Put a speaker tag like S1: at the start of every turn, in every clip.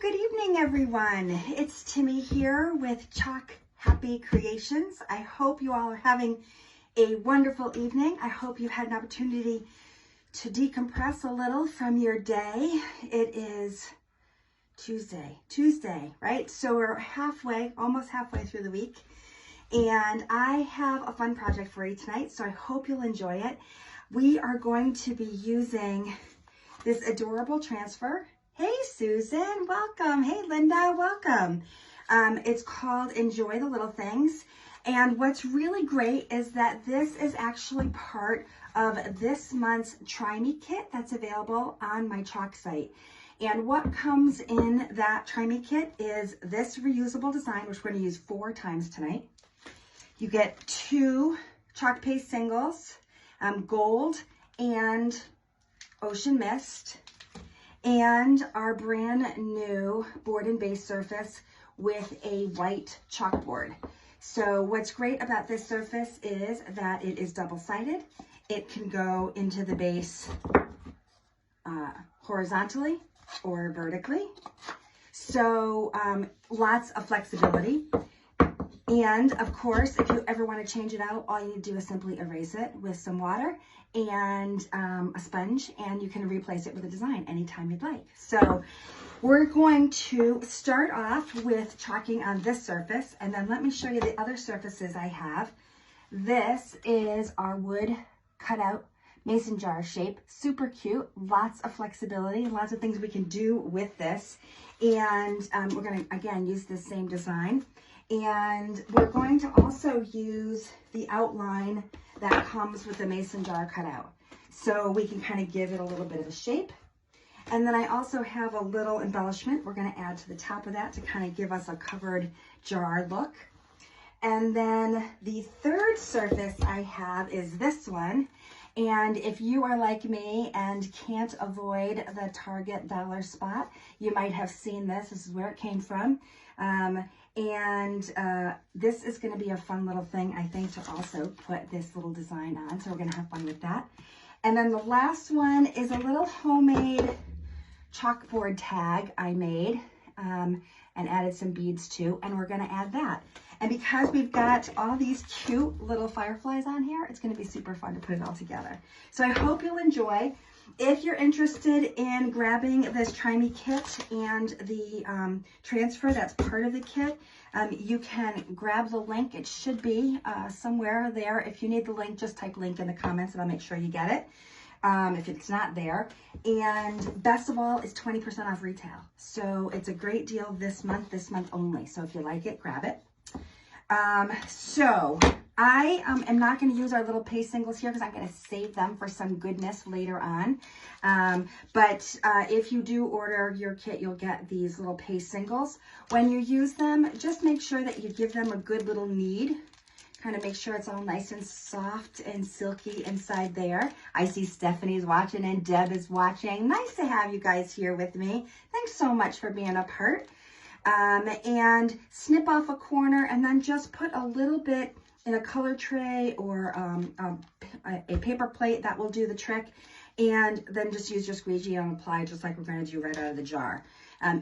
S1: Good evening, everyone. It's Timmy here with Chalk Happy Creations. I hope you all are having a wonderful evening. I hope you had an opportunity to decompress a little from your day. It is Tuesday, right? So we're almost halfway through the week. And I have a fun project for you tonight, so I hope you'll enjoy it. We are going to be using this adorable transfer. Hey, Susan, welcome. Hey, Linda, welcome. It's called Enjoy the Little Things. And what's really great is that this is actually part of this month's Try Me kit that's available on my Chalk site. And what comes in that Try Me kit is this reusable design, which we're going to use 4 times tonight. You get 2 chalk paste singles, gold and ocean mist, and our brand new board and base surface with a white chalkboard. So what's great about this surface is that it is double-sided. It can go into the base horizontally or vertically. So lots of flexibility. And of course, if you ever want to change it out, all you need to do is simply erase it with some water and a sponge, and you can replace it with a design anytime you'd like. So we're going to start off with chalking on this surface, and then let me show you the other surfaces I have. This is our wood cutout mason jar shape. Super cute, lots of flexibility, lots of things we can do with this. And we're going to, again, use this same design. And we're going to also use the outline that comes with the mason jar cutout. So we can kind of give it a little bit of a shape. And then I also have a little embellishment we're going to add to the top of that to kind of give us a covered jar look. And then the third surface I have is this one. And if you are like me and can't avoid the Target dollar spot, you might have seen this. This is where it came from. This is going to be a fun little thing, I think, to also put this little design on. So we're going to have fun with that. And then the last one is a little homemade chalkboard tag I made and added some beads to, and we're going to add that. And because we've got all these cute little fireflies on here, it's going to be super fun to put it all together. So I hope you'll enjoy. If you're interested in grabbing this Try Me kit and the transfer that's part of the kit, you can grab the link. It should be somewhere there. If you need the link, just type link in the comments and I'll make sure you get it if it's not there. And best of all, it's 20% off retail. So it's a great deal this month only. So if you like it, grab it. So I am not going to use our little paste singles here because I'm going to save them for some goodness later on. But if you do order your kit, you'll get these little paste singles. When you use them, just make sure that you give them a good little knead. Kind of make sure it's all nice and soft and silky inside there. I see Stephanie's watching and Deb is watching. Nice to have you guys here with me. Thanks so much for being a part. And snip off a corner and then just put a little bit in a color tray or a paper plate. That will do the trick. And then just use your squeegee and apply just like we're going to do right out of the jar.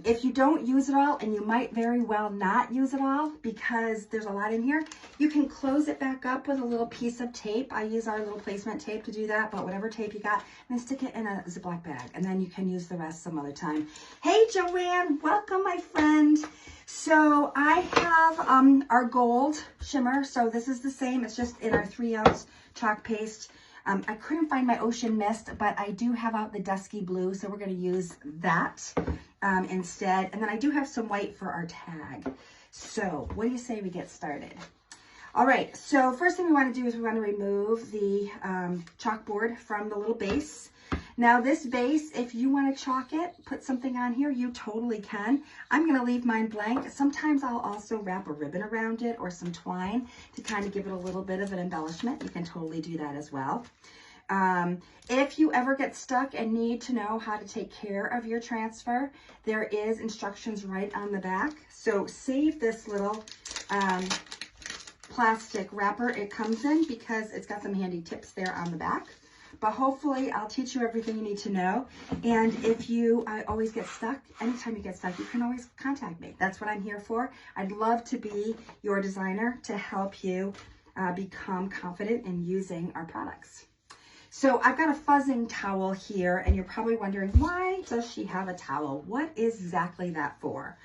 S1: If you don't use it all, and you might very well not use it all because there's a lot in here, you can close it back up with a little piece of tape. I use our little placement tape to do that, but whatever tape you got, and then stick it in a Ziploc bag, and then you can use the rest some other time. Hey, Joanne, welcome, my friend. So I have our gold shimmer. So this is the same. It's just in our 3-ounce chalk paste. I couldn't find my ocean mist, but I do have out the dusky blue, so we're going to use that instead. And then I do have some white for our tag. So what do you say we get started? All right, so first thing we want to do is we want to remove the chalkboard from the little base. Now this base, if you want to chalk it, put something on here, you totally can. I'm going to leave mine blank. Sometimes I'll also wrap a ribbon around it or some twine to kind of give it a little bit of an embellishment. You can totally do that as well. If you ever get stuck and need to know how to take care of your transfer, there is instructions right on the back. So save this little plastic wrapper it comes in because it's got some handy tips there on the back. but hopefully I'll teach you everything you need to know. And if you always get stuck, anytime you get stuck, you can always contact me. That's what I'm here for. I'd love to be your designer to help you become confident in using our products. So I've got a fuzzing towel here, and you're probably wondering, why does she have a towel? What is exactly that for?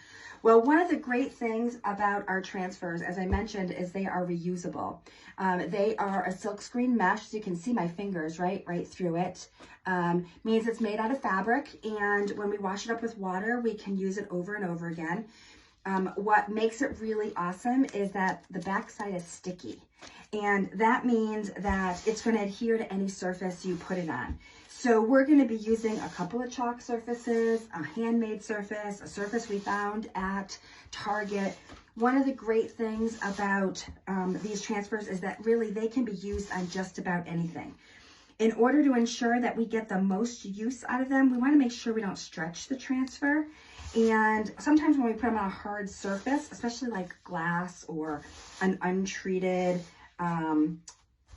S1: Well, one of the great things about our transfers, as I mentioned, is they are reusable. They are a silkscreen mesh, so you can see my fingers right through it. Means it's made out of fabric, and when we wash it up with water, we can use it over and over again. What makes it really awesome is that the backside is sticky, and that means that it's going to adhere to any surface you put it on. So we're going to be using a couple of chalk surfaces, a handmade surface, a surface we found at Target. One of the great things about these transfers is that really they can be used on just about anything. In order to ensure that we get the most use out of them, we want to make sure we don't stretch the transfer. And sometimes when we put them on a hard surface, especially like glass or an untreated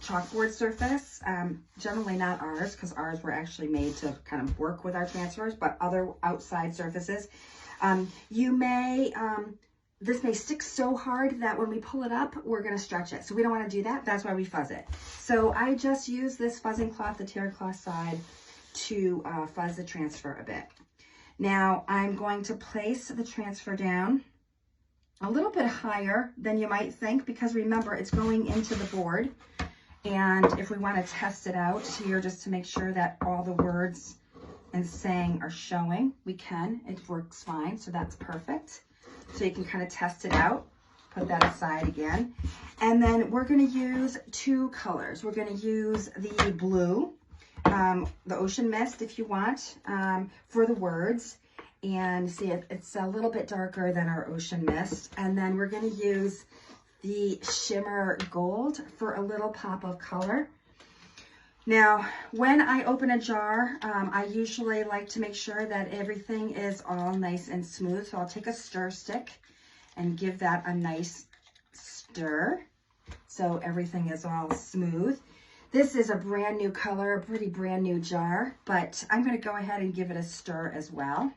S1: chalkboard surface, generally not ours, because ours were actually made to kind of work with our transfers, but other outside surfaces, this may stick so hard that when we pull it up, we're going to stretch it. So we don't want to do that. That's why we fuzz it. So I just use this fuzzing cloth, the terry cloth side, to fuzz the transfer a bit. Now I'm going to place the transfer down a little bit higher than you might think, because remember, it's going into the board. And if we want to test it out here, just to make sure that all the words and saying are showing, we can. It works fine, so that's perfect. So you can kind of test it out. Put that aside again. And then we're going to use two colors. We're going to use the blue, the ocean mist if you want, for the words. And see, it's a little bit darker than our ocean mist. And then we're going to use the shimmer gold for a little pop of color. Now, when I open a jar, I usually like to make sure that everything is all nice and smooth. So I'll take a stir stick and give that a nice stir so everything is all smooth. This is a brand new color, a pretty brand new jar, but I'm going to go ahead and give it a stir as well.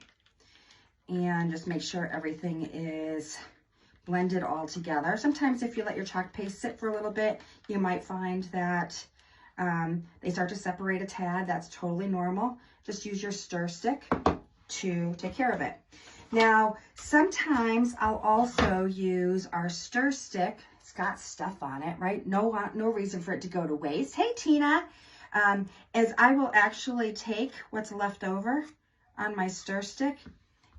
S1: And just make sure everything is blended all together. Sometimes if you let your chalk paste sit for a little bit, you might find that they start to separate a tad. That's totally normal. Just use your stir stick to take care of it. Now, sometimes I'll also use our stir stick. It's got stuff on it, right? No reason for it to go to waste. Hey, Tina. As I will actually take what's left over on my stir stick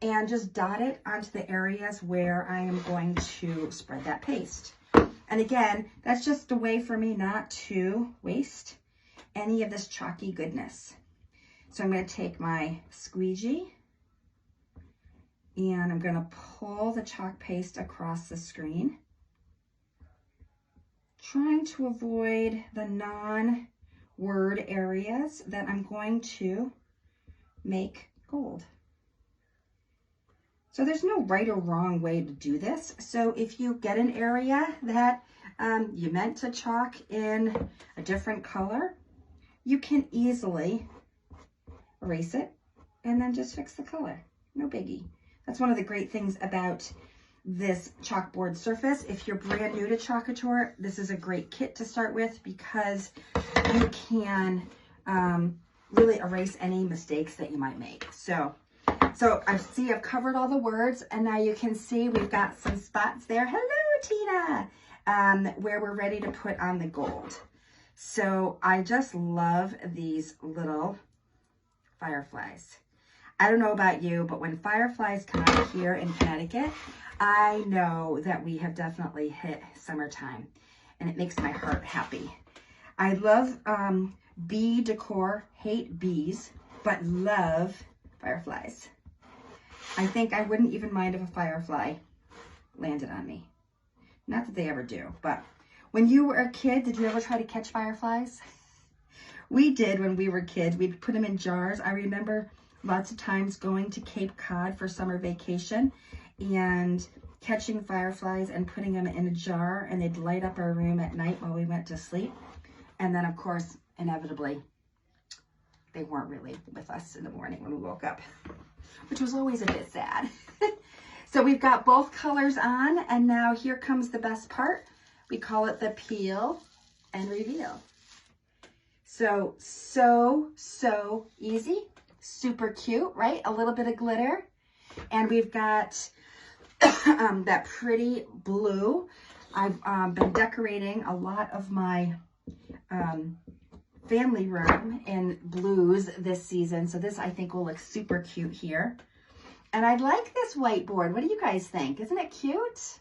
S1: and just dot it onto the areas where I am going to spread that paste. And again, that's just a way for me not to waste any of this chalky goodness. So I'm going to take my squeegee and I'm going to pull the chalk paste across the screen, trying to avoid the non-word areas that I'm going to make gold. So there's no right or wrong way to do this. So if you get an area that you meant to chalk in a different color, you can easily erase it and then just fix the color. No biggie. That's one of the great things about this chalkboard surface. If you're brand new to Chalkator, this is a great kit to start with because you can really erase any mistakes that you might make. So I've covered all the words, and now you can see we've got some spots there. Hello, Tina, where we're ready to put on the gold. So I just love these little fireflies. I don't know about you, but when fireflies come out here in Connecticut, I know that we have definitely hit summertime, and it makes my heart happy. I love bee decor, hate bees, but love fireflies. I think I wouldn't even mind if a firefly landed on me. Not that they ever do, but when you were a kid, did you ever try to catch fireflies? We did when we were kids. We'd put them in jars. I remember lots of times going to Cape Cod for summer vacation and catching fireflies and putting them in a jar, and they'd light up our room at night while we went to sleep. And then, of course, inevitably, they weren't really with us in the morning when we woke up, which was always a bit sad. So we've got both colors on, and now here comes the best part. We call it the peel and reveal. So easy, super cute, right? A little bit of glitter. And we've got that pretty blue. I've been decorating a lot of my family room in blues this season. So this I think will look super cute here. And I like this whiteboard. What do you guys think? Isn't it cute?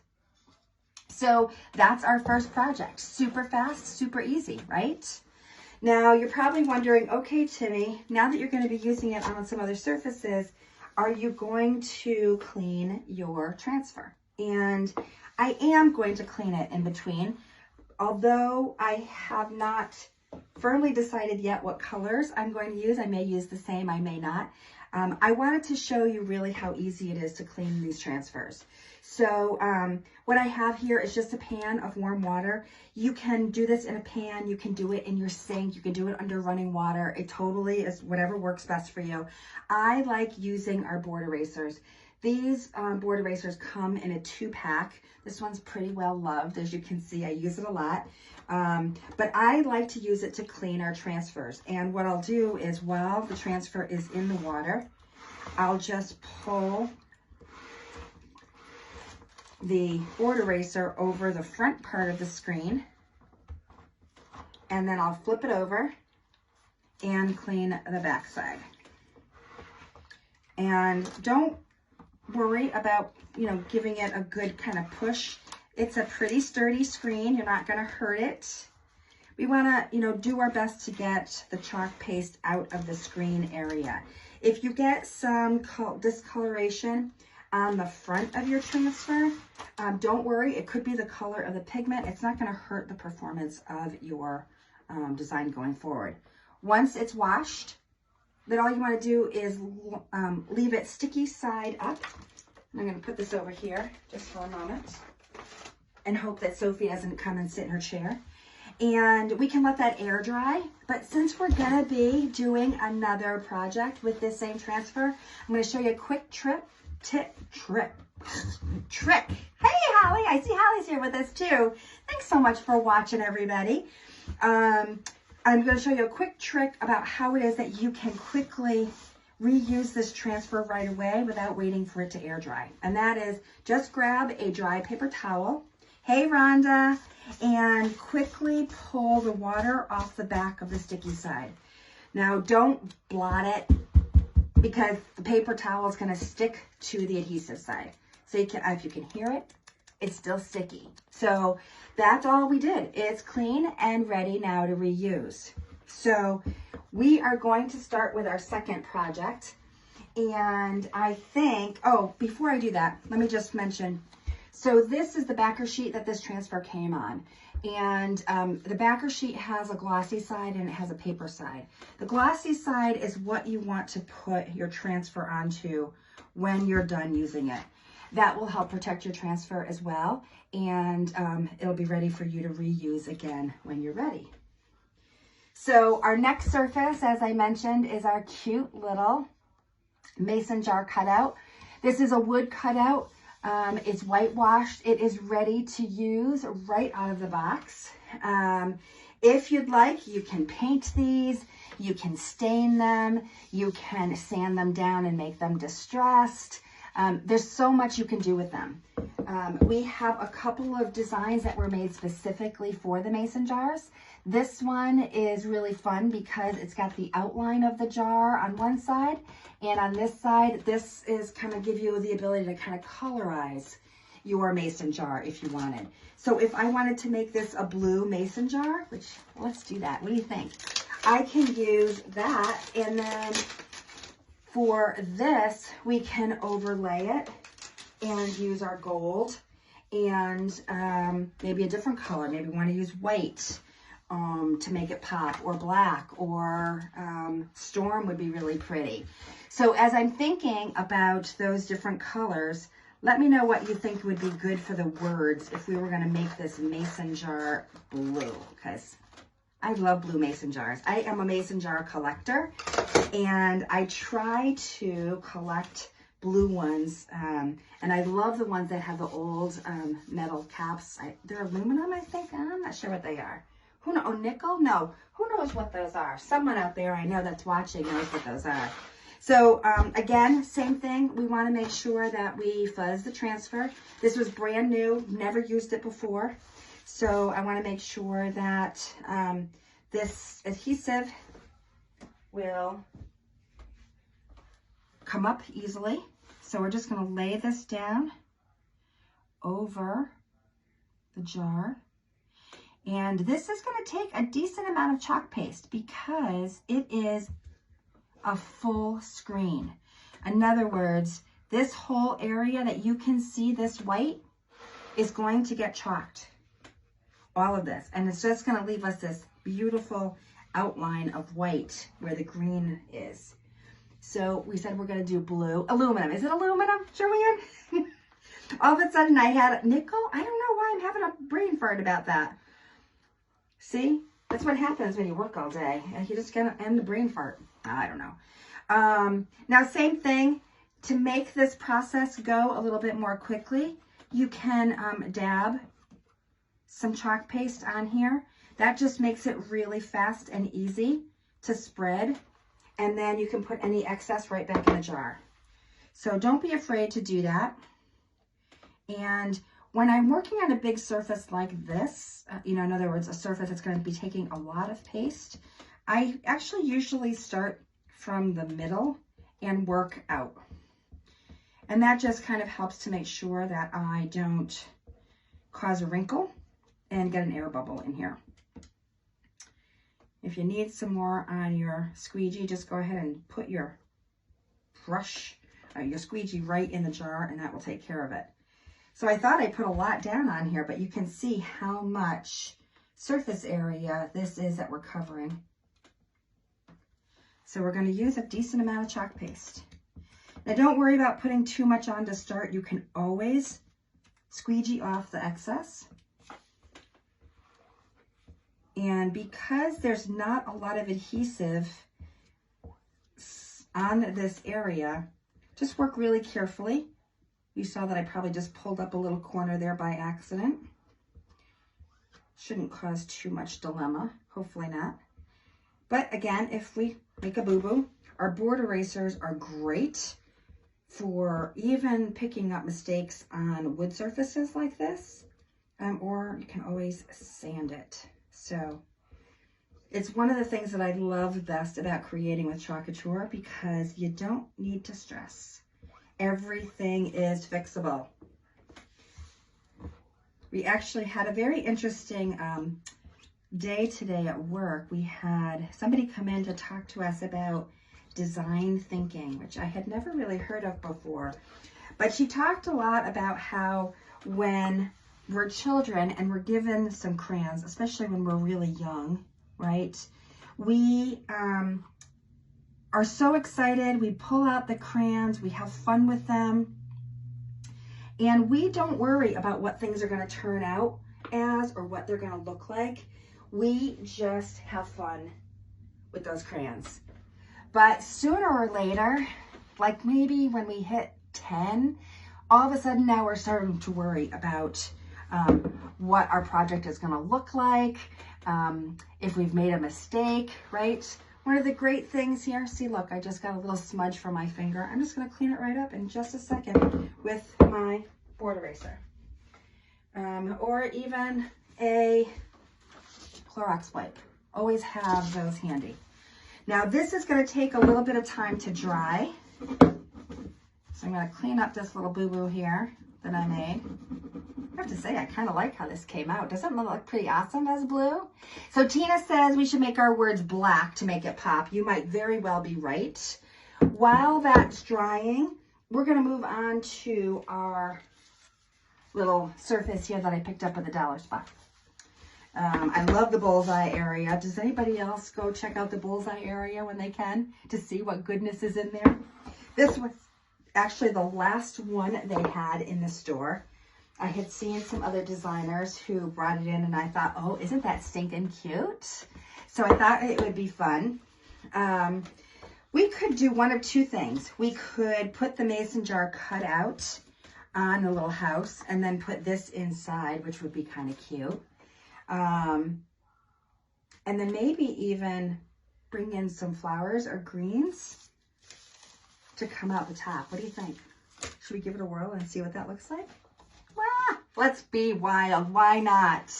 S1: So that's our first project. Super fast, super easy, right? Now you're probably wondering, okay, Timmy, now that you're going to be using it on some other surfaces, are you going to clean your transfer? And I am going to clean it in between, although I have not firmly decided yet what colors I'm going to use. I may use the same, I may not. I wanted to show you really how easy it is to clean these transfers. So what I have here is just a pan of warm water. You can do this in a pan, you can do it in your sink, you can do it under running water. It totally is whatever works best for you. I like using our board erasers. These board erasers come in a 2-pack. This one's pretty well loved. As you can see, I use it a lot. But I like to use it to clean our transfers. And what I'll do is while the transfer is in the water, I'll just pull the board eraser over the front part of the screen, and then I'll flip it over and clean the back side. And don't worry about, giving it a good kind of push. It's a pretty sturdy screen. You're not going to hurt it. We want to, do our best to get the chalk paste out of the screen area. If you get some discoloration on the front of your transfer, don't worry. It could be the color of the pigment. It's not going to hurt the performance of your design going forward. Once it's washed, then all you want to do is leave it sticky side up. I'm going to put this over here just for a moment and hope that Sophie doesn't come and sit in her chair. And we can let that air dry. But since we're going to be doing another project with this same transfer, I'm going to show you a quick trick. Hey, Holly. I see Holly's here with us too. Thanks so much for watching, everybody. I'm going to show you a quick trick about how it is that you can quickly reuse this transfer right away without waiting for it to air dry. And that is just grab a dry paper towel. Hey, Rhonda. And quickly pull the water off the back of the sticky side. Now, don't blot it because the paper towel is going to stick to the adhesive side. So if you can hear it, it's still sticky. So that's all we did. It's clean and ready now to reuse. So we are going to start with our second project. And I think, before I do that, let me just mention, so this is the backer sheet that this transfer came on. And the backer sheet has a glossy side and it has a paper side. The glossy side is what you want to put your transfer onto when you're done using it. That will help protect your transfer as well. And it'll be ready for you to reuse again when you're ready. So our next surface, as I mentioned, is our cute little mason jar cutout. This is a wood cutout. It's whitewashed. It is ready to use right out of the box. If you'd like, you can paint these, you can stain them, you can sand them down and make them distressed. There's so much you can do with them. We have a couple of designs that were made specifically for the mason jars. This one is really fun because it's got the outline of the jar on one side, and on this side, this is kind of give you the ability to kind of colorize your mason jar if you wanted. So if I wanted to make this a blue mason jar, which let's do that. What do you think? I can use that, and then for this, we can overlay it and use our gold and maybe a different color. Maybe we want to use white to make it pop, or black, or storm would be really pretty. So as I'm thinking about those different colors, let me know what you think would be good for the words if we were going to make this mason jar blue, because I love blue mason jars. I am a mason jar collector, and I try to collect blue ones, and I love the ones that have the old metal caps. They're aluminum, I think. I'm not sure what they are. Who knows? Oh, nickel? No. Who knows what those are? Someone out there I know that's watching knows what those are. So again, same thing. We want to make sure that we fuzz the transfer. This was brand new, never used it before. So I want to make sure that this adhesive will come up easily. So we're just going to lay this down over the jar. And this is going to take a decent amount of chalk paste because it is a full screen. In other words, this whole area that you can see, this white, is going to get chalked. All of this. And it's just going to leave us this beautiful outline of white where the green is. So we said we're going to do blue. Aluminum. Is it aluminum, Joanne? All of a sudden I had nickel. I don't know why I'm having a brain fart about that. See? That's what happens when you work all day. You just get to end the brain fart. I don't know. Now, same thing. To make this process go a little bit more quickly, you can dab some chalk paste on here. That just makes it really fast and easy to spread. And then you can put any excess right back in the jar. So don't be afraid to do that. And when I'm working on a big surface like this, in other words, a surface that's going to be taking a lot of paste, I actually usually start from the middle and work out. And that just kind of helps to make sure that I don't cause a wrinkle and get an air bubble in here. If you need some more on your squeegee, just go ahead and put your brush, your squeegee right in the jar, and that will take care of it. So I thought I put a lot down on here, but you can see how much surface area this is that we're covering. So we're going to use a decent amount of chalk paste. Now don't worry about putting too much on to start. You can always squeegee off the excess. And because there's not a lot of adhesive on this area, just work really carefully. You saw that I probably just pulled up a little corner there by accident. Shouldn't cause too much dilemma, hopefully not. But again, if we make a boo-boo, our board erasers are great for even picking up mistakes on wood surfaces like this, or you can always sand it. So it's one of the things that I love best about creating with Chalkature, because you don't need to stress. Everything is fixable. We actually had a very interesting day today at work. We had somebody come in to talk to us about design thinking, which I had never really heard of before. But she talked a lot about how when we're children and we're given some crayons, especially when we're really young, right? We are so excited. We pull out the crayons, we have fun with them, and we don't worry about what things are going to turn out as or what they're going to look like. We just have fun with those crayons. But sooner or later, like maybe when we hit 10, all of a sudden now we're starting to worry about what our project is going to look like, if we've made a mistake, right? One of the great things here, see, look, I just got a little smudge from my finger. I'm just going to clean it right up in just a second with my board eraser. Or even a Clorox wipe. Always have those handy. Now this is going to take a little bit of time to dry. So I'm going to clean up this little boo-boo here that I made. I have to say, I kind of like how this came out. Doesn't it look pretty awesome as blue? So Tina says we should make our words black to make it pop. You might very well be right. While that's drying, we're going to move on to our little surface here that I picked up at the dollar spot. I love the bullseye area. Does anybody else go check out the bullseye area when they can to see what goodness is in there? This was actually the last one they had in the store. I had seen some other designers who brought it in and I thought, oh, isn't that stinking cute? So I thought it would be fun. We could do one of two things. We could put the mason jar cut out on a little house and then put this inside, which would be kind of cute. And then maybe even bring in some flowers or greens to come out the top. What do you think? Should we give it a whirl and see what that looks like? Ah, let's be wild. Why not?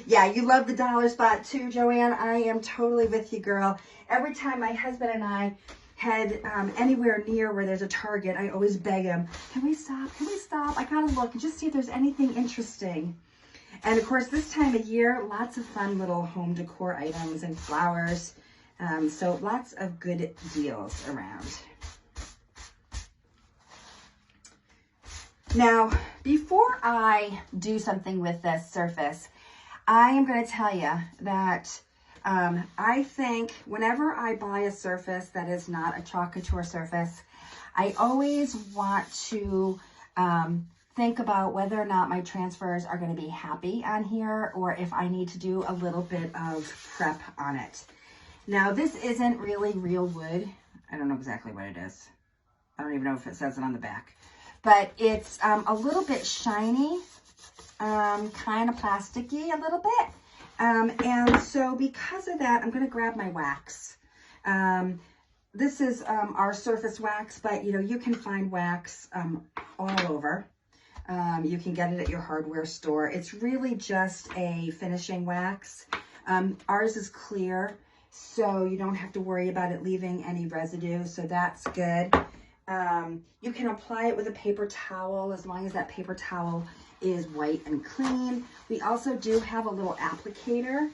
S1: Yeah, you love the dollar spot too, Joanne. I am totally with you, girl. Every time my husband and I head anywhere near where there's a Target, I always beg him, can we stop? Can we stop? I gotta look and just see if there's anything interesting. And of course, this time of year, lots of fun little home decor items and flowers. So lots of good deals around. Now, before I do something with this surface, I am going to tell you that I think whenever I buy a surface that is not a chalk couture surface, I always want to think about whether or not my transfers are going to be happy on here or if I need to do a little bit of prep on it. Now, this isn't really real wood. I don't know exactly what it is. I don't even know if it says it on the back. But it's a little bit shiny, kind of plasticky a little bit. And so because of that, I'm going to grab my wax. This is our surface wax, but you can find wax all over. You can get it at your hardware store. It's really just a finishing wax. Ours is clear, so you don't have to worry about it leaving any residue, so that's good. You can apply it with a paper towel as long as that paper towel is white and clean. We also do have a little applicator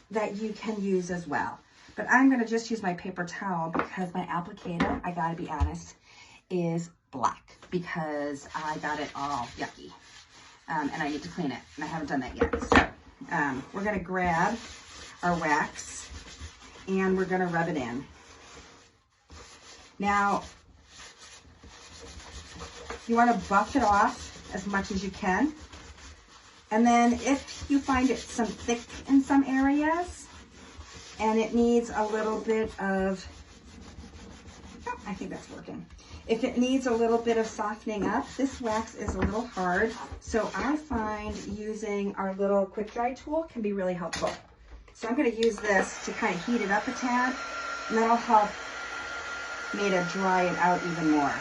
S1: that you can use as well. But I'm going to just use my paper towel because my applicator, I got to be honest, is black because I got it all yucky. And I need to clean it, and I haven't done that yet. So we're going to grab our wax and we're going to rub it in. Now, you want to buff it off as much as you can. And then if you find it some thick in some areas and it needs a little bit of, oh, I think that's working. If it needs a little bit of softening up, this wax is a little hard. So I find using our little quick dry tool can be really helpful. So I'm going to use this to kind of heat it up a tad, and that'll help me to dry it out even more.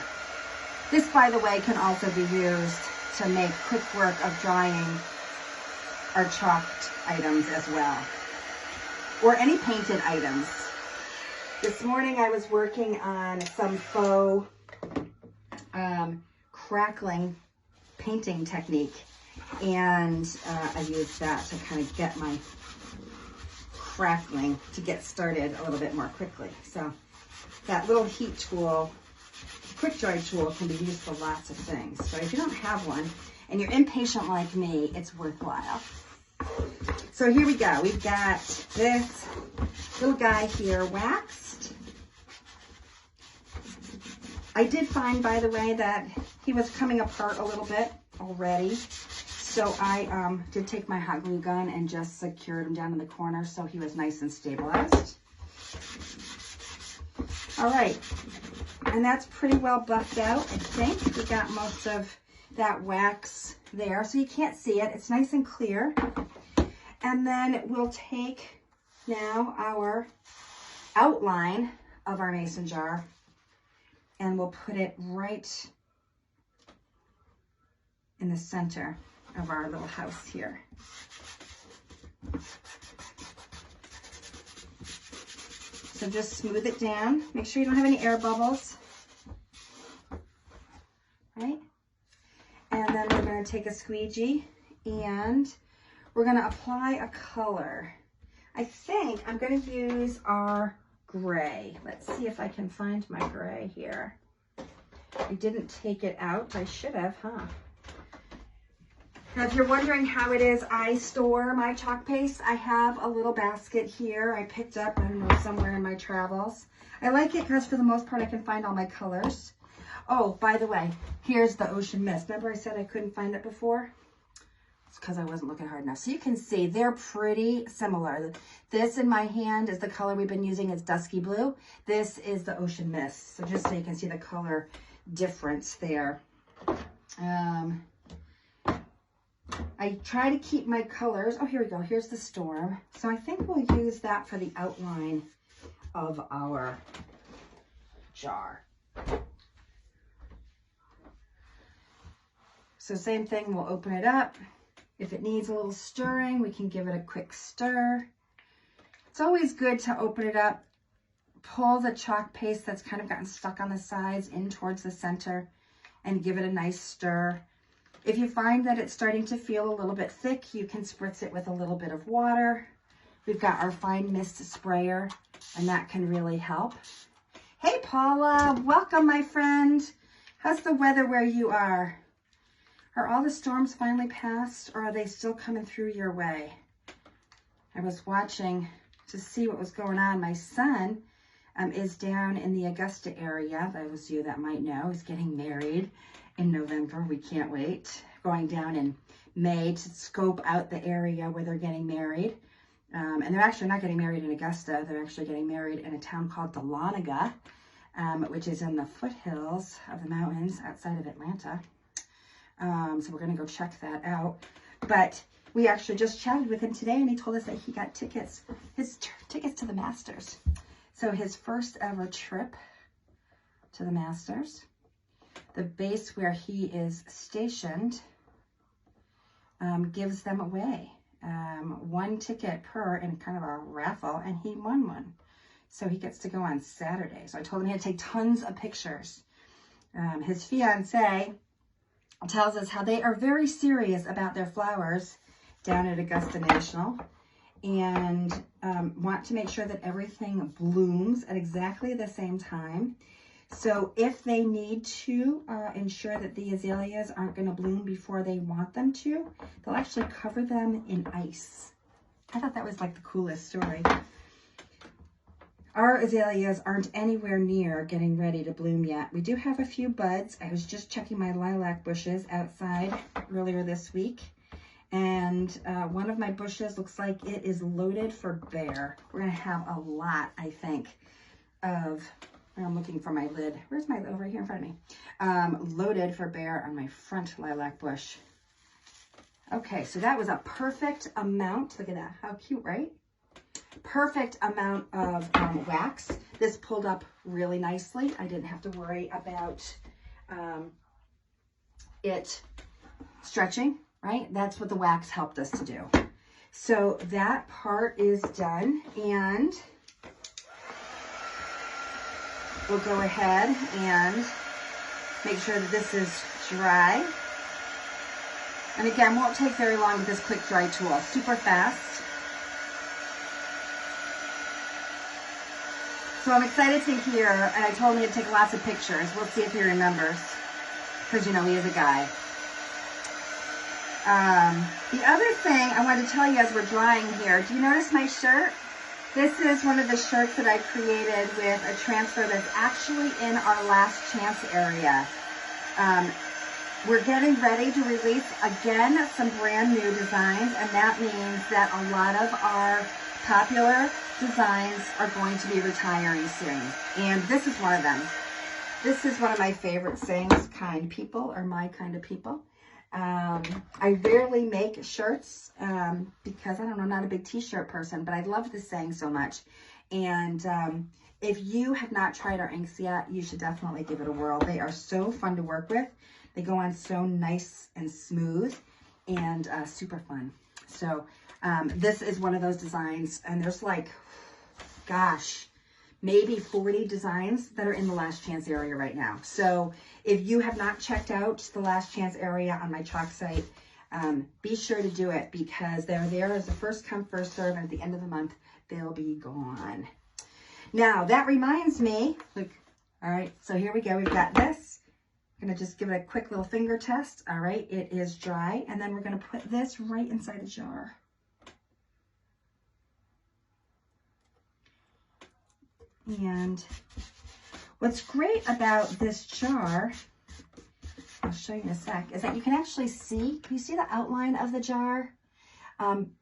S1: This, by the way, can also be used to make quick work of drying our chalked items as well, or any painted items. This morning I was working on some faux crackling painting technique, and I used that to kind of get my crackling to get started a little bit more quickly. So that little heat tool, quick dry tool, can be used for lots of things. So if you don't have one and you're impatient like me, it's worthwhile. So here we go. We've got this little guy here waxed. I did find, by the way, that he was coming apart a little bit already. So I did take my hot glue gun and just secured him down in the corner so he was nice and stabilized. All right. And that's pretty well buffed out, I think. We got most of that wax there, so you can't see it. It's nice and clear. And then we'll take now our outline of our mason jar and we'll put it right in the center of our little house here. So just smooth it down. Make sure you don't have any air bubbles. Right? And then we're going to take a squeegee and we're going to apply a color. I think I'm going to use our gray. Let's see if I can find my gray here. I didn't take it out. I should have, huh? Now, if you're wondering how it is I store my chalk paste, I have a little basket here I picked up, I don't know, somewhere in my travels. I like it because for the most part I can find all my colors. Oh, by the way, Here's the Ocean Mist. Remember I said I couldn't find it before? It's because I wasn't looking hard enough. So you can see they're pretty similar. This in my hand is the color we've been using. It's Dusky Blue. This is the Ocean Mist. So just so you can see the color difference there. I try to keep my colors. Oh, here we go. Here's the Storm. So I think we'll use that for the outline of our jar. So same thing, we'll open it up. If it needs a little stirring, we can give it a quick stir. It's always good to open it up, pull the chalk paste that's kind of gotten stuck on the sides in towards the center and give it a nice stir. If you find that it's starting to feel a little bit thick, you can spritz it with a little bit of water. We've got our fine mist sprayer, and that can really help. Hey, Paula, welcome, my friend. How's the weather where you are? Are all the storms finally passed, or are they still coming through your way? I was watching to see what was going on. My son is down in the Augusta area. Those of you that might know, he's getting married in November. We can't wait. Going down in May to scope out the area where they're getting married. And they're actually not getting married in Augusta. They're actually getting married in a town called Dahlonega, which is in the foothills of the mountains outside of Atlanta. So we're going to go check that out. But we actually just chatted with him today, and he told us that he got tickets, his tickets to the Masters. So his first ever trip to the Masters. The base where he is stationed gives them away. One ticket per in kind of a raffle, and he won one. So he gets to go on Saturday. So I told him he had to take tons of pictures. His fiance tells us how they are very serious about their flowers down at Augusta National and want to make sure that everything blooms at exactly the same time. So if they need to ensure that the azaleas aren't going to bloom before they want them to, they'll actually cover them in ice. I thought that was like the coolest story. Our azaleas aren't anywhere near getting ready to bloom yet. We do have a few buds. I was just checking my lilac bushes outside earlier this week. And one of my bushes looks like it is loaded for bear. We're going to have a lot, I think, of... I'm looking for my lid. Where's my lid? Over here in front of me. Loaded for bear on my front lilac bush. Okay, so that was a perfect amount. Look at that. How cute, right? Perfect amount of wax. This pulled up really nicely. I didn't have to worry about it stretching, right? That's what the wax helped us to do. So that part is done, and we'll go ahead and make sure that this is dry. And again, won't take very long with this quick dry tool. Super fast. So I'm excited to hear, and I told him to take lots of pictures. We'll see if he remembers, because you know he is a guy. The other thing I wanted to tell you as we're drying here, do you notice my shirt? This is one of the shirts that I created with a transfer that's actually in our last chance area. We're getting ready to release, again, some brand new designs, and that means that a lot of our popular designs are going to be retiring soon. And this is one of them. This is one of my favorite sayings, kind people are my kind of people. I rarely make shirts because, I don't know, I'm not a big t-shirt person, but I love this saying so much. And if you have not tried our inks yet, you should definitely give it a whirl. They are so fun to work with. They go on so nice and smooth and super fun. So this is one of those designs, and there's like, gosh, maybe 40 designs that are in the last chance area right now. So if you have not checked out the last chance area on my chalk site, be sure to do it, because they're there as a first come, first serve, and at the end of the month, they'll be gone. Now, that reminds me, look, all right, so here we go. We've got this. I'm going to just give it a quick little finger test. All right, it is dry. And then we're going to put this right inside the jar. And what's great about this jar I'll show you in a sec, is that you can actually see, can you see the outline of the jar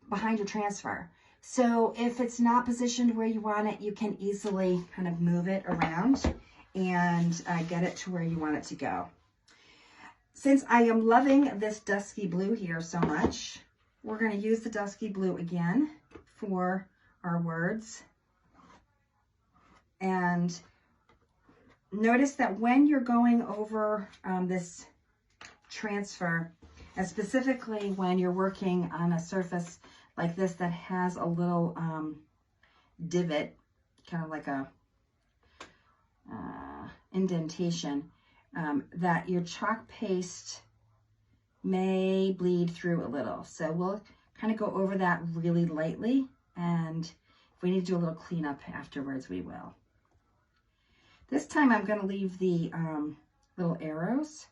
S1: behind your transfer? So if it's not positioned where you want it, you can easily kind of move it around and get it to where you want it to go. Since I am loving this dusky blue here so much, we're going to use the dusky blue again for our words. And notice that when you're going over this transfer, and specifically when you're working on a surface like this that has a little divot, kind of like a indentation, that your chalk paste may bleed through a little. So we'll kind of go over that really lightly, and if we need to do a little cleanup afterwards, we will. This time I'm going to leave the little arrows.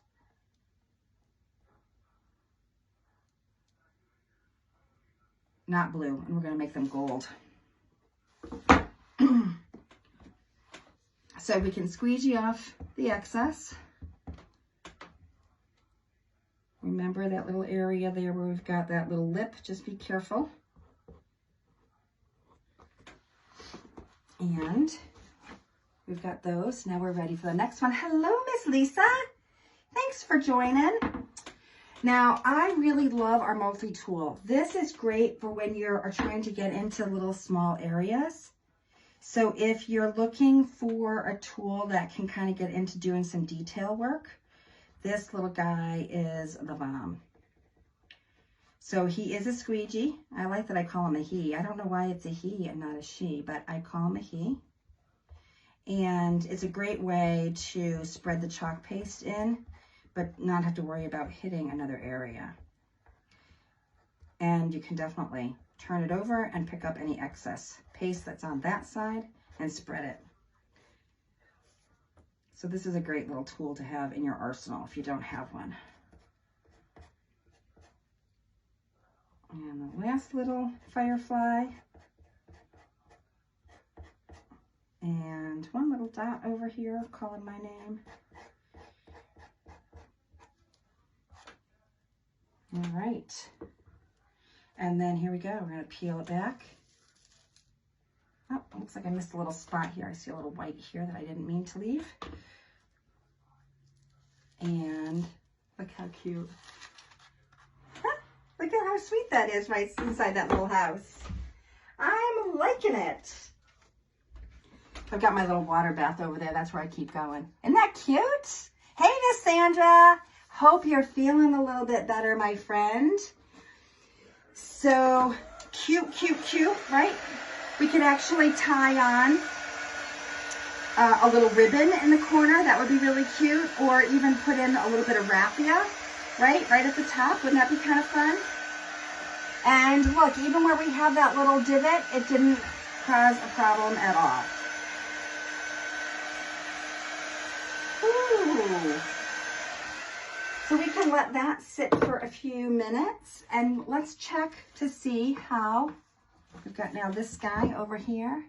S1: Not blue, and we're going to make them gold. So we can squeegee off the excess. Remember that little area there where we've got that little lip, just be careful. And we've got those. Now we're ready for the next one. Hello, Miss Lisa. Thanks for joining. Now, I really love our multi-tool. This is great for when you're trying to get into little small areas. So if you're looking for a tool that can kind of get into doing some detail work, this little guy is the bomb. So he is a squeegee. I like that I call him a he. I don't know why it's a he and not a she, but I call him a he. And it's a great way to spread the chalk paste in, but not have to worry about hitting another area. And you can definitely turn it over and pick up any excess paste that's on that side and spread it. So this is a great little tool to have in your arsenal if you don't have one. And the last little firefly. And one little dot over here calling my name. All right. And then here we go. We're going to peel it back. Oh, looks like I missed a little spot here. I see a little white here that I didn't mean to leave. And look how cute. Look at how sweet that is right inside that little house. I'm liking it. I've got my little water bath over there. That's where I keep going. Isn't that cute? Hey, Miss Sandra. Hope you're feeling a little bit better, my friend. So cute, cute, cute, right? We could actually tie on a little ribbon in the corner. That would be really cute. Or even put in a little bit of raffia, right at the top. Wouldn't that be kind of fun? And look, even where we have that little divot, it didn't cause a problem at all. Ooh. So we can let that sit for a few minutes, and let's check to see how. We've got now this guy over here.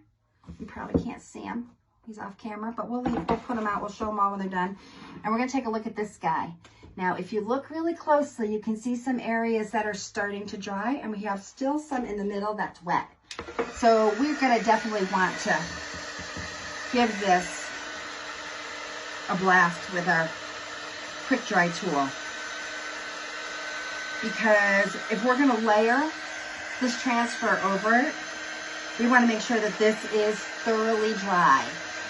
S1: You probably can't see him. He's off camera, but we'll put him out. We'll show them all when they're done. And we're going to take a look at this guy. Now, if you look really closely, you can see some areas that are starting to dry, and we have still some in the middle that's wet. So we're going to definitely want to give this a blast with our quick dry tool. Because if we're going to layer this transfer over it, we want to make sure that this is thoroughly dry.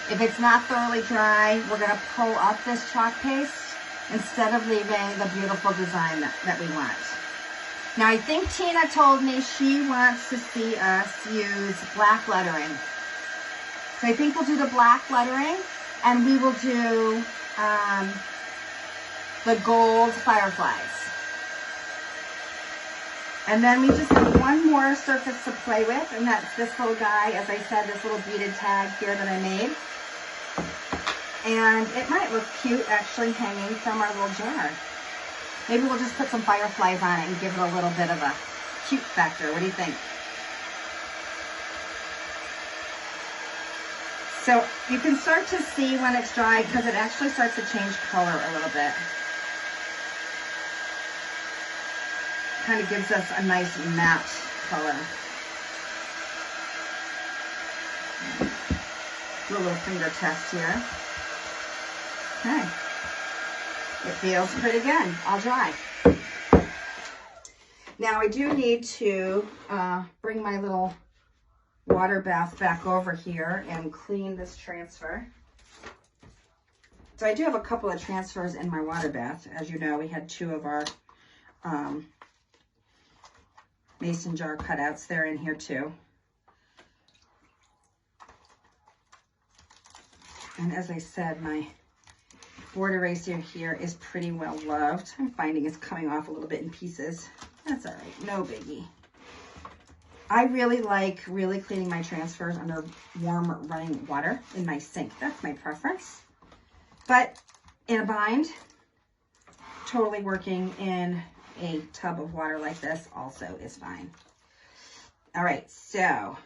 S1: If it's not thoroughly dry, we're going to pull up this chalk paste instead of leaving the beautiful design that we want. Now, I think Tina told me she wants to see us use black lettering. So I think we'll do the black lettering, and we will do the gold fireflies. And then we just have one more surface to play with, and that's this little guy, as I said, this little beaded tag here that I made. And it might look cute actually hanging from our little jar. Maybe we'll just put some fireflies on it and give it a little bit of a cute factor. What do you think? So you can start to see when it's dry because it actually starts to change color a little bit. kind of gives us a nice matte color. Do a little finger test here. Okay. It feels pretty good. All dry. Now I do need to bring my little water bath back over here and clean this transfer. So I do have a couple of transfers in my water bath. As you know, we had 2 of our mason jar cutouts. They're in here too. And as I said, my board eraser here is pretty well loved. I'm finding it's coming off a little bit in pieces. That's all right, no biggie. I really like cleaning my transfers under warm running water in my sink. That's my preference. But in a bind, totally working in a tub of water like this also is fine. All right, so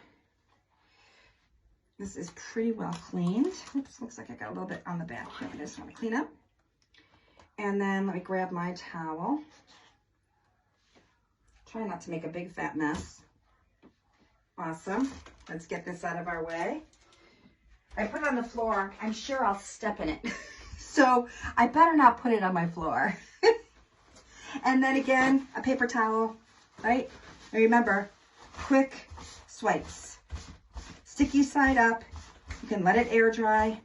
S1: this is pretty well cleaned. Oops, looks like I got a little bit on the back here. I just want to clean up. And then let me grab my towel. Try not to make a big fat mess. Awesome. Let's get this out of our way. I put it on the floor. I'm sure I'll step in it. So I better not put it on my floor. And then again, a paper towel, right? And remember, quick swipes. Sticky side up. You can let it air dry,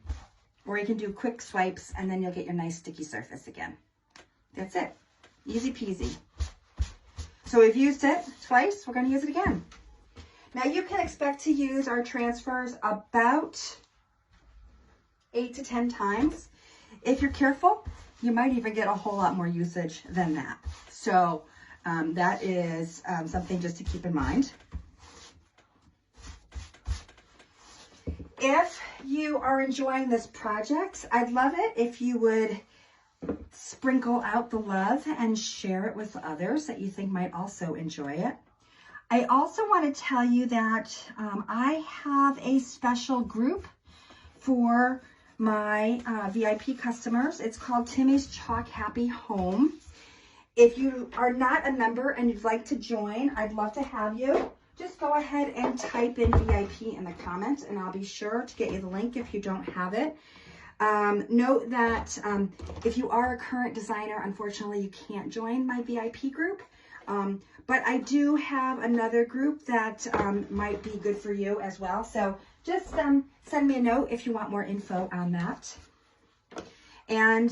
S1: or you can do quick swipes and then you'll get your nice sticky surface again. That's it. Easy peasy. So we've used it twice. We're going to use it again. Now you can expect to use our transfers about 8 to 10 times. If you're careful, you might even get a whole lot more usage than that. So that is something just to keep in mind. If you are enjoying this project, I'd love it if you would sprinkle out the love and share it with others that you think might also enjoy it. I also want to tell you that I have a special group for my VIP customers. It's called Timmy's Chalk Happy Home. If you are not a member and you'd like to join, I'd love to have you. Just go ahead and type in VIP in the comments and I'll be sure to get you the link if you don't have it. Note that if you are a current designer, unfortunately you can't join my VIP group. But I do have another group that might be good for you as well. So just send me a note if you want more info on that. And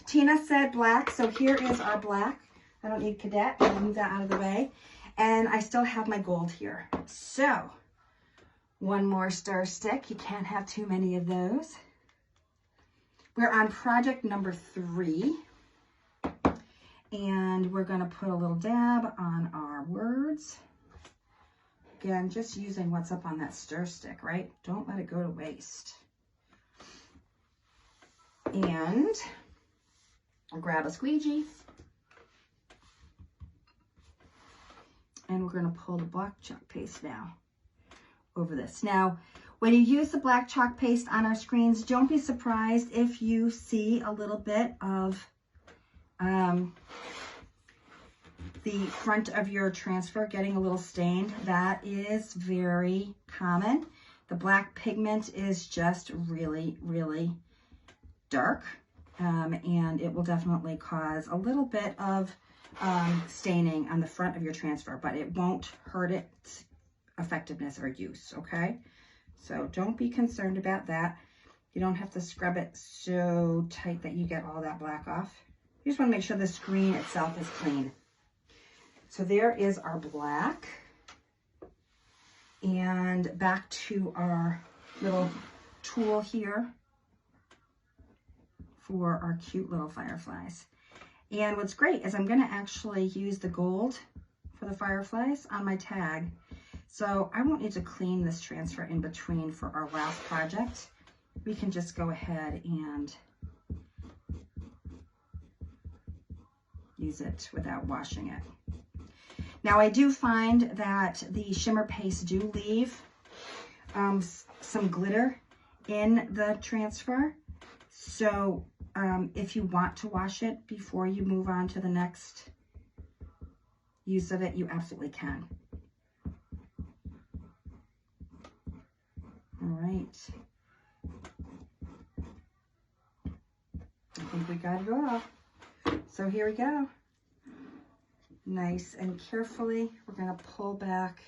S1: Tina said black, so here is our black. I don't need cadet, I'll move that out of the way. And I still have my gold here. So one more stir stick. You can't have too many of those. We're on project number 3. And we're going to put a little dab on our words. Again, just using what's up on that stir stick, right? Don't let it go to waste. And I'll grab a squeegee. And we're going to pull the black chalk paste now over this. Now, when you use the black chalk paste on our screens, don't be surprised if you see a little bit of the front of your transfer getting a little stained. That is very common. The black pigment is just really, really dark, and it will definitely cause a little bit of staining on the front of your transfer, but it won't hurt its effectiveness or use, okay? So don't be concerned about that. You don't have to scrub it so tight that you get all that black off. You just want to make sure the screen itself is clean. So there is our black. And back to our little tool here for our cute little fireflies. And what's great is I'm going to actually use the gold for the fireflies on my tag. So I won't need to clean this transfer in between for our last project. We can just go ahead and use it without washing it. Now I do find that the shimmer paste do leave some glitter in the transfer. So if you want to wash it before you move on to the next use of it, you absolutely can. All right. I think we got it all. So here we go. Nice and carefully, we're going to pull back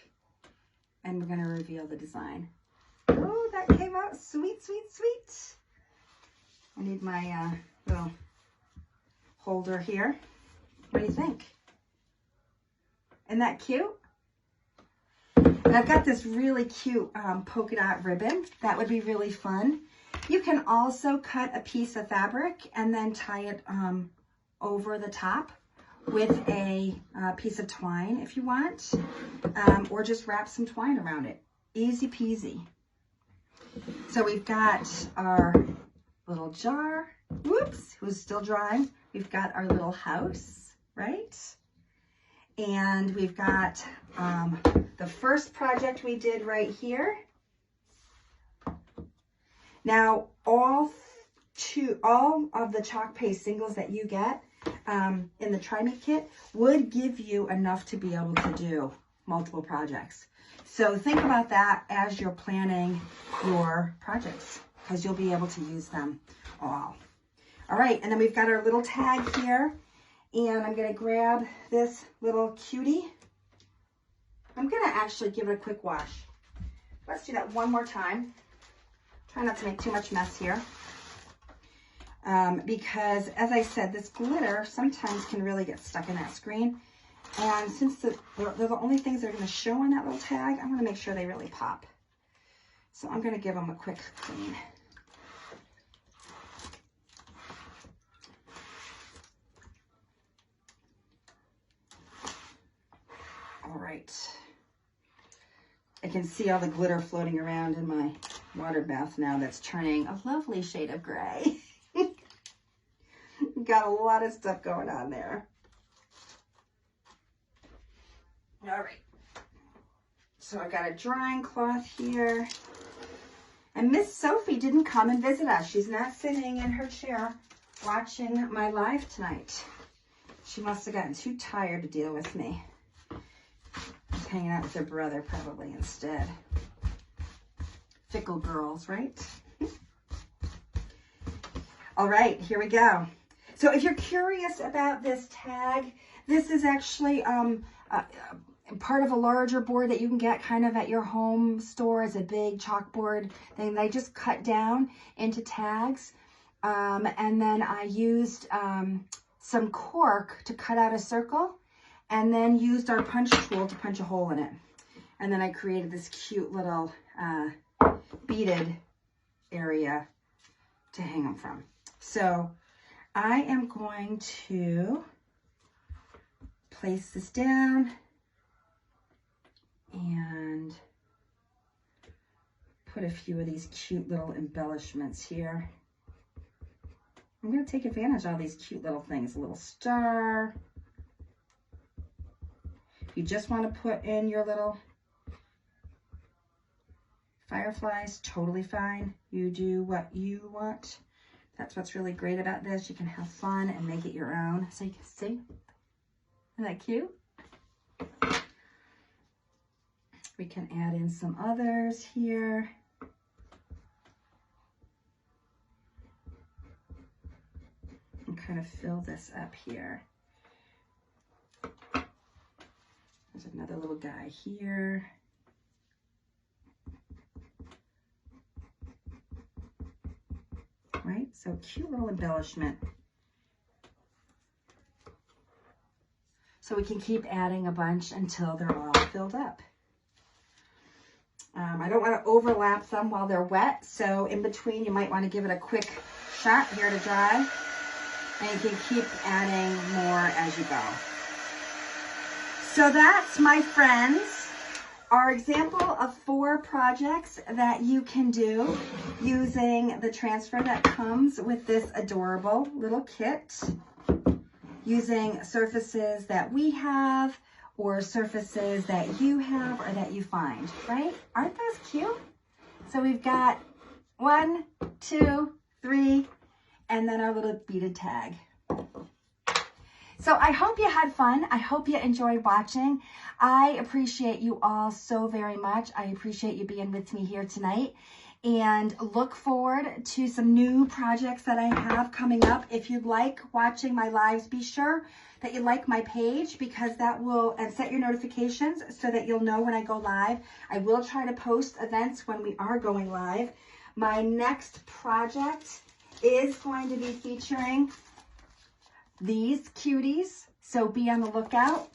S1: and we're going to reveal the design. Oh, that came out sweet, sweet, sweet. I need my little holder here. What do you think? Isn't that cute? And I've got this really cute polka dot ribbon. That would be really fun. You can also cut a piece of fabric and then tie it over the top with a piece of twine if you want, or just wrap some twine around it. Easy peasy. So we've got our little jar, whoops, who's still drying. We've got our little house, right? And we've got the first project we did right here. Now, all of the chalk paste singles that you get in the Try Me kit would give you enough to be able to do multiple projects. So think about that as you're planning your projects, because you'll be able to use them all. All right, and then we've got our little tag here, and I'm going to grab this little cutie. I'm going to actually give it a quick wash. Let's do that one more time. Try not to make too much mess here. Because, as I said, this glitter sometimes can really get stuck in that screen. And since they're the only things that are going to show on that little tag, I want to make sure they really pop. So I'm going to give them a quick clean. All right. I can see all the glitter floating around in my water bath now that's turning a lovely shade of gray. Got a lot of stuff going on there. All right. So I've got a drying cloth here. And Miss Sophie didn't come and visit us. She's not sitting in her chair watching my live tonight. She must have gotten too tired to deal with me. She's hanging out with her brother probably instead. Fickle girls, right? All right, here we go. So if you're curious about this tag, this is actually part of a larger board that you can get kind of at your home store as a big chalkboard thing. They just cut down into tags. And then I used some cork to cut out a circle, and then used our punch tool to punch a hole in it. And then I created this cute little beaded area to hang them from. So I am going to place this down and put a few of these cute little embellishments here. I'm going to take advantage of all these cute little things. A little star. If you just want to put in your little fireflies, totally fine. You do what you want. That's what's really great about this. You can have fun and make it your own. So you can see. Isn't that cute? We can add in some others here. And kind of fill this up here. There's another little guy here. Right? So cute little embellishment. So we can keep adding a bunch until they're all filled up. I don't want to overlap them while they're wet, so in between you might want to give it a quick shot here to dry, and you can keep adding more as you go. So that's, my friends, our example of 4 projects that you can do using the transfer that comes with this adorable little kit, using surfaces that we have or surfaces that you have or that you find, right? Aren't those cute? So we've got 1, 2, 3, and then our little beaded tag. So I hope you had fun. I hope you enjoyed watching. I appreciate you all so very much. I appreciate you being with me here tonight. And look forward to some new projects that I have coming up. If you like watching my lives, be sure that you like my page, because that will, and set your notifications so that you'll know when I go live. I will try to post events when we are going live. My next project is going to be featuring these cuties, so be on the lookout.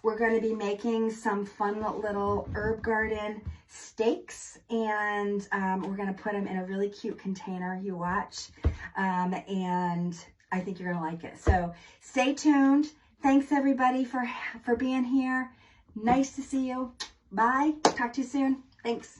S1: We're going to be making some fun little herb garden steaks, and we're going to put them in a really cute container. You watch, and I think you're going to like it. So stay tuned. Thanks everybody for being here. Nice to see you. Bye. Talk to you soon. Thanks.